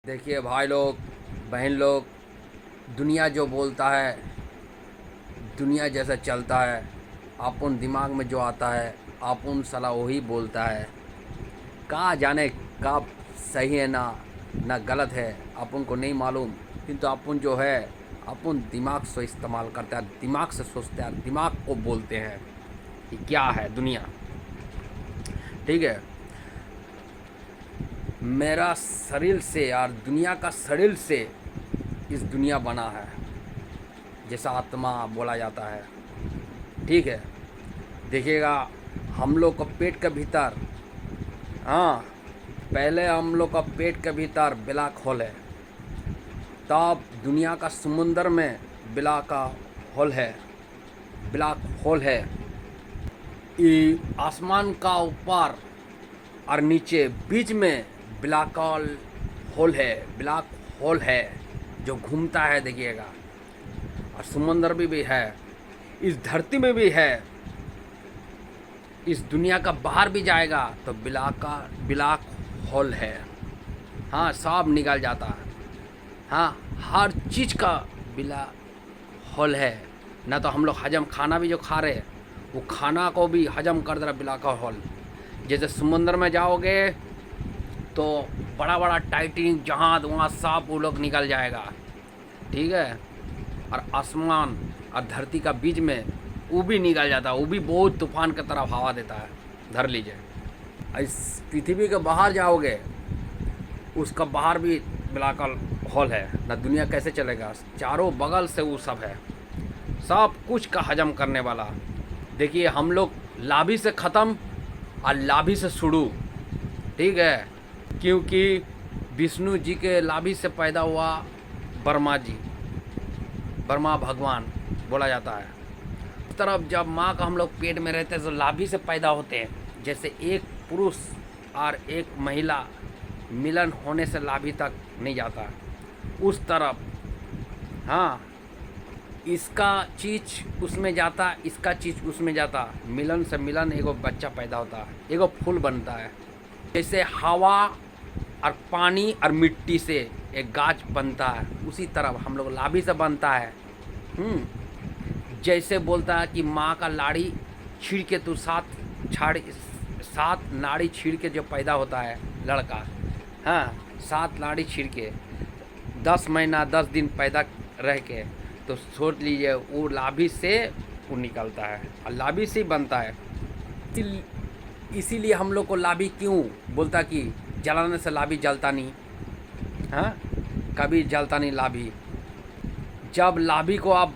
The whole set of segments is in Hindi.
देखिए भाई लोग, बहन लोग, दुनिया जो बोलता है, दुनिया जैसा चलता है, अपन दिमाग में जो आता है अपन साला वही बोलता है। कहाँ जाने कब सही है ना गलत है, अपन को नहीं मालूम। किंतु अपन जो है, अपन दिमाग से इस्तेमाल करते हैं, दिमाग से सोचते हैं, दिमाग को बोलते हैं कि क्या है दुनिया। ठीक है। मेरा शरीर से यार, दुनिया का शरीर से इस दुनिया बना है, जैसा आत्मा बोला जाता है। ठीक है। देखिएगा, हम लोग का पेट के भीतर, हाँ, पहले हम लोग का पेट के भीतर ब्लैक होल है, तब दुनिया का समुंदर में ब्लैक होल है, ब्लैक होल है। ये आसमान का ऊपर और नीचे बीच में ब्लैक होल है, ब्लैक होल है जो घूमता है। देखिएगा, और समुंदर भी है, इस धरती में भी है, इस दुनिया का बाहर भी जाएगा तो ब्लैक होल है। हाँ, सब निकल जाता है। हाँ, हर चीज़ का ब्लैक होल है। ना तो हम लोग हजम, खाना भी जो खा रहे हैं वो खाना को भी हजम कर दे रहा ब्लैक होल। जैसे समुंदर में जाओगे तो बड़ा बड़ा टाइटैनिक जहाज, वहाँ सब वो लोग निकल जाएगा। ठीक है। और आसमान और धरती का बीच में वो भी निकल जाता है, वो भी बहुत तूफान की तरफ हवा देता है। धर लीजिए, इस पृथ्वी के बाहर जाओगे, उसका बाहर भी ब्लैक होल है। ना दुनिया कैसे चलेगा, चारों बगल से वो सब है, सब कुछ का हजम करने वाला। देखिए, हम लोग लाभी से ख़त्म और लाभी से शुरू। ठीक है। क्योंकि विष्णु जी के लाभी से पैदा हुआ ब्रह्मा जी, ब्रह्मा भगवान बोला जाता है। इस तरफ जब माँ का हम लोग पेट में रहते हैं तो लाभी से पैदा होते हैं। जैसे एक पुरुष और एक महिला मिलन होने से लाभी तक नहीं जाता, उस तरफ। हाँ, इसका चीज उसमें जाता, इसका चीज उसमें जाता, मिलन से मिलन एगो बच्चा पैदा होता है, एगो फूल बनता है। जैसे हवा और पानी और मिट्टी से एक गाछ बनता है, उसी तरह हम लोग लाभी से बनता है। जैसे बोलता है कि माँ का लाड़ी छीड़ के तो सात नाड़ी छीड़ के जो पैदा होता है लड़का, हाँ, 7 नाड़ी छीड़ के 10 महीना 10 दिन पैदा रह के, तो सोच लीजिए वो लाभी से वो निकलता है और लाभी से ही बनता है। इसीलिए हम लोग को लाभी क्यों बोलता कि जलाने से लाभी जलता नहीं। हाँ, कभी जलता नहीं लाभी। जब लाभी को आप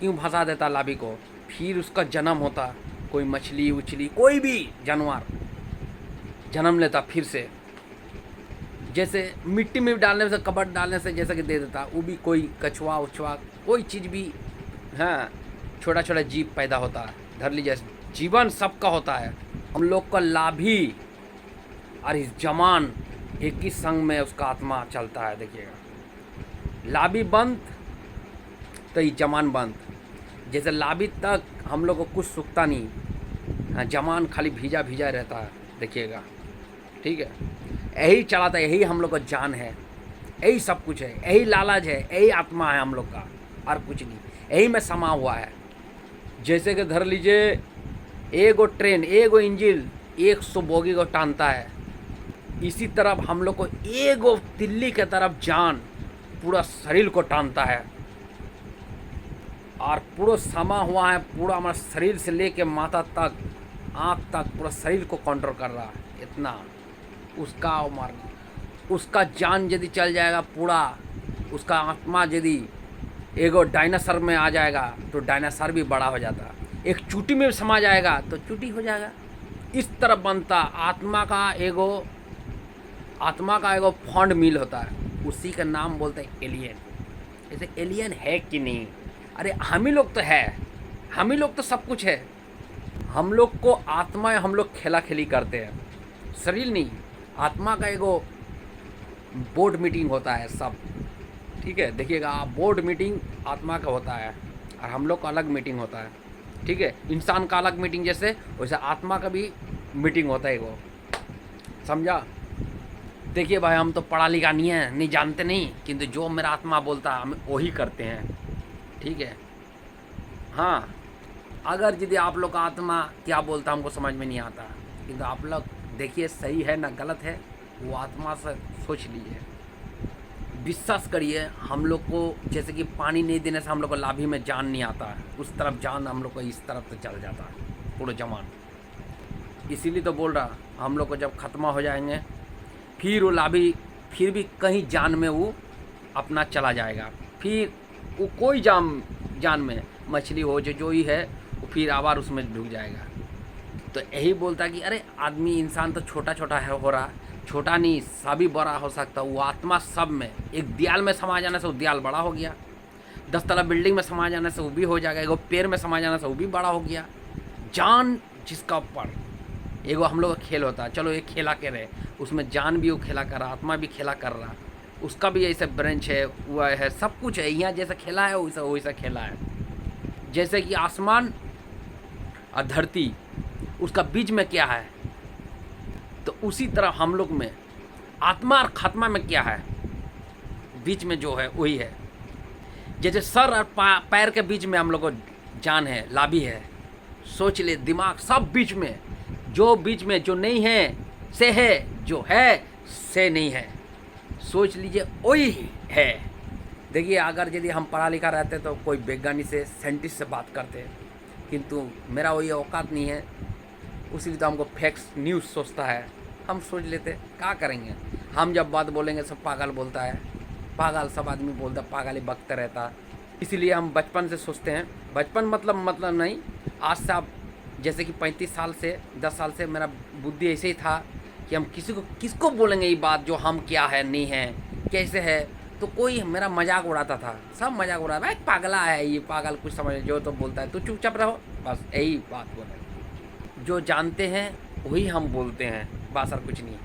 क्यों भंसा देता लाभी को, फिर उसका जन्म होता, कोई मछली उछली कोई भी जानवर जन्म लेता फिर से। जैसे मिट्टी में डालने से, कबट डालने से जैसा कि दे देता, वो भी कोई कछुआ उछुआ कोई चीज़ भी, हाँ, छोटा छोटा जीव पैदा होता है। धर लीजिए, जीवन सबका होता है। हम लोग का लाभी और इस जमान एक ही संग में उसका आत्मा चलता है। देखिएगा, लाभी बंद तो ये जमान बंद। जैसे लाभी तक हम लोग को कुछ सूखता नहीं, हाँ, जमान खाली भीजा भीजा रहता है। देखिएगा, ठीक है। यही चलाता है, यही हम लोग का जान है, यही सब कुछ है, यही लालच है, यही आत्मा है हम लोग का, और कुछ नहीं, यही में समा हुआ है। जैसे कि धर लीजिए, एगो ट्रेन, एगो इंजन 100 बोगी को टानता है, इसी तरफ हम लोग को एगो तिल्ली के तरफ जान पूरा शरीर को टानता है, और पूरा समा हुआ है, पूरा हमारा शरीर से लेके माथा तक, आँख तक, पूरा शरीर को कंट्रोल कर रहा है। इतना उसका उम्र, उसका जान यदि चल जाएगा पूरा, उसका आत्मा यदि एगो डायनासोर में आ जाएगा तो डायनासोर भी बड़ा हो जाता, एक चूटी में समा जाएगा तो चूटी हो जाएगा। इस तरह बनता आत्मा का एगो फंड मिल होता है, उसी का नाम बोलते हैं एलियन। जैसे एलियन है कि नहीं, अरे हम ही लोग तो है, हम ही लोग तो सब कुछ है। हम लोग को आत्मा, हम लोग खेला खेली करते हैं, शरीर नहीं। आत्मा का एगो बोर्ड मीटिंग होता है सब। ठीक है। देखिएगा, बोर्ड मीटिंग आत्मा का होता है और हम लोग का अलग मीटिंग होता है। ठीक है। इंसान का अलग मीटिंग, जैसे वैसे आत्मा का भी मीटिंग होता है एगो, समझा। देखिए भाई, हम तो पढ़ा लिखा नहीं है, नहीं जानते नहीं, किंतु जो मेरा आत्मा बोलता है हम वही करते हैं। ठीक है। हाँ, अगर यदि आप लोग का आत्मा क्या बोलता हमको समझ में नहीं आता, किंतु आप लोग देखिए सही है ना गलत है, वो आत्मा से सोच लीजिए, विश्वास करिए। हम लोग को जैसे कि पानी नहीं देने से हम लोग को लाभी में जान नहीं आता है, उस तरफ जान हम लोग को इस तरफ से चल जाता है पूरा जमान। इसीलिए तो बोल रहा, हम लोग को जब खत्म हो जाएंगे फिर वो लाभी फिर भी कहीं जान में वो अपना चला जाएगा, फिर वो कोई जान में मछली हो जो ही है वो फिर आवार उसमें डूब जाएगा। तो यही बोलता कि अरे आदमी इंसान तो छोटा छोटा है हो रहा, छोटा नहीं सभी बड़ा हो सकता। वो आत्मा सब में, एक दीवाल में समा जाने से वो दीवाल बड़ा हो गया, 10 तला बिल्डिंग में समा जाने से वो भी हो जाएगा, एगो पेड़ में समा जाने से वो भी बड़ा हो गया। जान जिसका ऊपर एगो हम लोग का खेल होता है, चलो एक खेला के रहे, उसमें जान भी वो खेला कर रहा, आत्मा भी खेला कर रहा, उसका भी ऐसे ब्रेंच है, हुआ है, सब कुछ है। यहाँ जैसा खेला है वैसा खेला है। जैसे कि आसमान और धरती, उसका बीच में क्या है, तो उसी तरह हम लोग में आत्मा और खात्मा में क्या है, बीच में जो है वही है। जैसे सर और पैर के बीच में हम लोग को जान है, लाभी है, सोच ले, दिमाग सब बीच में, जो बीच में जो नहीं है से है, जो है से नहीं है, सोच लीजिए वही है। देखिए, अगर यदि हम पढ़ा लिखा रहते तो कोई वैज्ञानिक से, साइंटिस्ट से बात करते, किंतु मेरा वही औकात नहीं है, उसीलिए तो हमको फैक्स न्यूज़ सोचता है। हम सोच लेते क्या करेंगे, हम जब बात बोलेंगे सब पागल बोलता है, पागल सब आदमी बोलता, पागल ही बकते रहता। इसीलिए हम बचपन से सोचते हैं, बचपन मतलब नहीं, आज से आप जैसे कि 35 साल से 10 साल से मेरा बुद्धि ऐसे ही था कि हम किसको बोलेंगे ये बात जो हम क्या है नहीं है कैसे है। तो कोई मेरा मजाक उड़ाता था, सब मजाक उड़ा, भाई पागला है ये, पागल कुछ समझ जो तो बोलता है, तो चुपचाप रहो, बस यही बात बोले। जो जानते हैं वही हम बोलते हैं, बस और कुछ नहीं।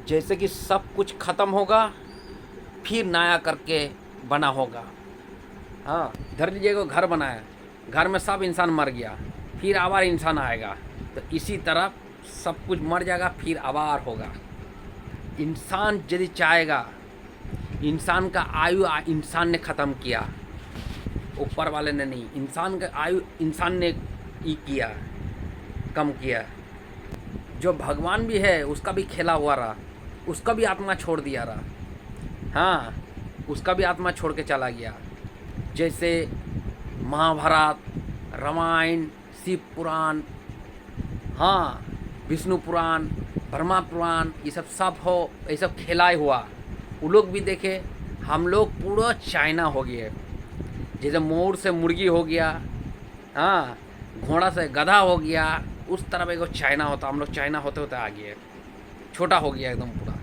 जैसे कि सब कुछ ख़त्म होगा फिर नया करके बना होगा। हाँ, धर लीजिएगा घर बनाया, घर में सब इंसान मर गया, फिर आवार इंसान आएगा, तो इसी तरह सब कुछ मर जाएगा फिर आवार होगा। इंसान यदि चाहेगा, इंसान का आयु इंसान ने ख़त्म किया, ऊपर वाले ने नहीं, इंसान का आयु इंसान ने ही किया, कम किया। जो भगवान भी है उसका भी खेला हुआ रहा, उसका भी आत्मा छोड़ दिया रहा, हाँ उसका भी आत्मा छोड़ के चला गया। जैसे महाभारत, रामायण, शिव पुराण, हाँ विष्णु पुराण, ब्रह्मा पुराण, ये सब हो, ये सब खेला हुआ। वो लोग भी देखे, हम लोग पूरा चाइना हो गए। जैसे मोर से मुर्गी हो गया, हाँ घोड़ा से गधा हो गया, उस तरह एक चाइना होता, हम लोग चाइना होते होते आ गए, छोटा हो गया एकदम पूरा।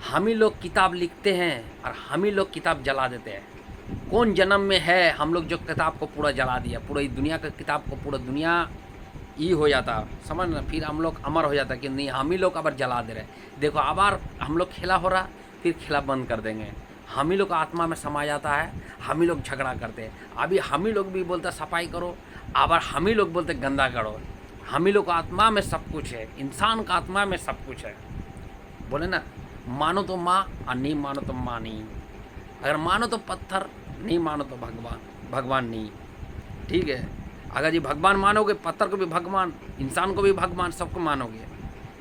हम ही लोग किताब लिखते हैं और हम ही लोग किताब जला देते हैं। कौन जन्म में है हम लोग जो किताब को पूरा जला दिया, पूरी दुनिया का किताब को पूरा दुनिया ही हो जाता, समझ ना, फिर हम लोग अमर हो जाता कि नहीं, हम ही लोग अबर जला दे रहे। देखो आबार हम लोग खेला हो रहा, फिर खेला बंद कर देंगे, हम ही लोग आत्मा में समा जाता है, हम ही लोग झगड़ा करते हैं। अभी हम ही लोग भी बोलते सफाई करो, आबार हम ही लोग बोलते गंदा करो। हम ही लोग आत्मा में सब कुछ है, इंसान का आत्मा में सब कुछ है। बोले ना, मानो तो माँ और नहीं मानो तो माँ नहीं, अगर मानो तो पत्थर, नहीं मानो तो भगवान नहीं। ठीक है, अगर जी भगवान मानोगे, पत्थर को भी भगवान, इंसान को भी भगवान, सबको मानोगे,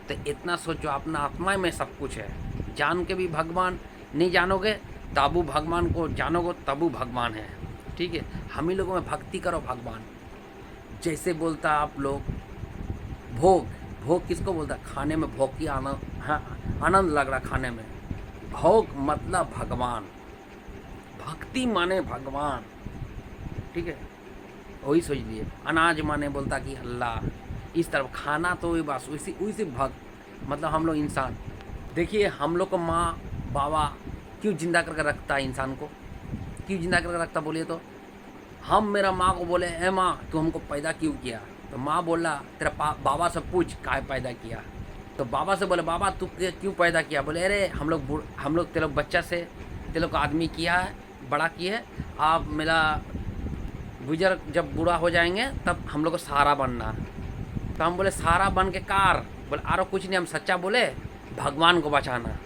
तो इतना सोचो अपना आत्मा में सब कुछ है। जान के भी भगवान, नहीं जानोगे तबू भगवान को जानोगे, तबू भगवान है। ठीक है, हम ही लोगों में भक्ति करो भगवान। जैसे बोलता आप लोग भोग, भोग किसको बोलता है, खाने में भोग की आनंद, हाँ आनंद लग रहा खाने में। भोग मतलब भगवान, भक्ति माने भगवान। ठीक है, वही सोच लिए। अनाज माने बोलता कि अल्लाह, इस तरफ खाना तो वही बस उसी भक्त, मतलब हम लोग इंसान। देखिए हम लोग को माँ बाबा क्यों जिंदा करके रखता है, इंसान को क्यों जिंदा करके रखता बोलिए तो। हम मेरा माँ को बोले, ए माँ तू हमको पैदा क्यों किया, तो माँ बोला तेरा बाबा से पूछ काहे पैदा किया। तो बाबा से बोले, बाबा तू क्यों पैदा किया, बोले अरे हम लोग तेरे बच्चा से तेरे लोग आदमी किया है, बड़ा किया है, आप मेरा बुजुर्ग जब बूढ़ा हो जाएंगे तब हम लोग को सहारा बनना। तो हम बोले सहारा बन के कार, बोले आरो कुछ नहीं, हम सच्चा बोले भगवान को बचाना।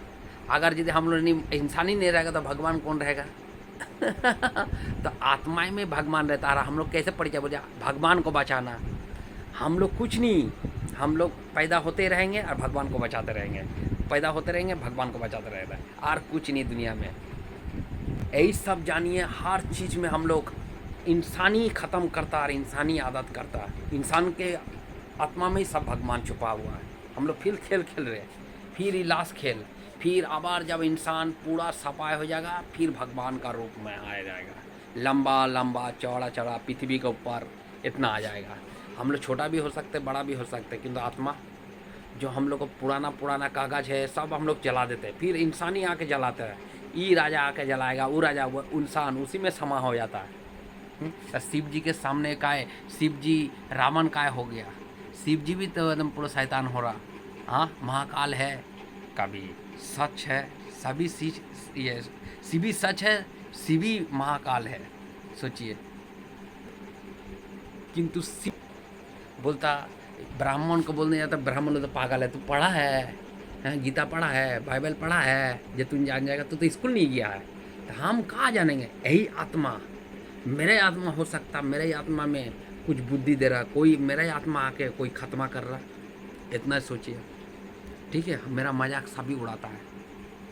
अगर यदि हम लोग नहीं इंसान ही नहीं रहेगा तो भगवान कौन रहेगा? तो आत्माएं में भगवान रहता है। हम लोग कैसे परिचय बोले भगवान को बचाना? हम लोग कुछ नहीं, हम लोग पैदा होते रहेंगे और भगवान को बचाते रहेंगे, पैदा होते रहेंगे भगवान को बचाते रहेंगे, और कुछ नहीं दुनिया में। यही सब जानिए, हर चीज़ में हम लोग इंसानी ख़त्म करता और इंसानी आदत करता। इंसान के आत्मा में ही सब भगवान छुपा हुआ है। हम लोग फिर खेल खेल रहे हैं, फिर ही लास्ट खेल, फिर आबार जब इंसान पूरा सफाई हो जाएगा फिर भगवान का रूप में आ जाएगा, लंबा लंबा चौड़ा चौड़ा पृथ्वी के ऊपर इतना आ जाएगा। हम लोग छोटा भी हो सकते, बड़ा भी हो सकते, किंतु आत्मा जो हम लोग को पुराना पुराना कागज़ है सब हम लोग जला देते हैं, फिर इंसान ही आके जलाते हैं। ई राजा आके जलाएगा, वो राजा, वो इंसान उसी में समा हो जाता है। तो शिव जी के सामने काय, शिव जी रावण काय हो गया, शिव जी भी तो एकदम पूरा शैतान हो रहा। हाँ, महाकाल है, कभी सच है, सभी ये शिवी सच है, शिवी महाकाल है, सोचिए। किंतु शिव बोलता, ब्राह्मण को बोलने जाता, ब्राह्मण तो पागल है, तू पढ़ा है, गीता पढ़ा है, बाइबल पढ़ा है, जो तुम जान जाएगा, तू तो स्कूल नहीं गया है, तो हम कहाँ जानेंगे? यही आत्मा, मेरे आत्मा हो सकता, मेरे आत्मा में कुछ बुद्धि दे रहा, कोई मेरे आत्मा आके कोई खत्मा कर रहा, इतना सोचिए। ठीक है, मेरा मजाक सभी उड़ाता है।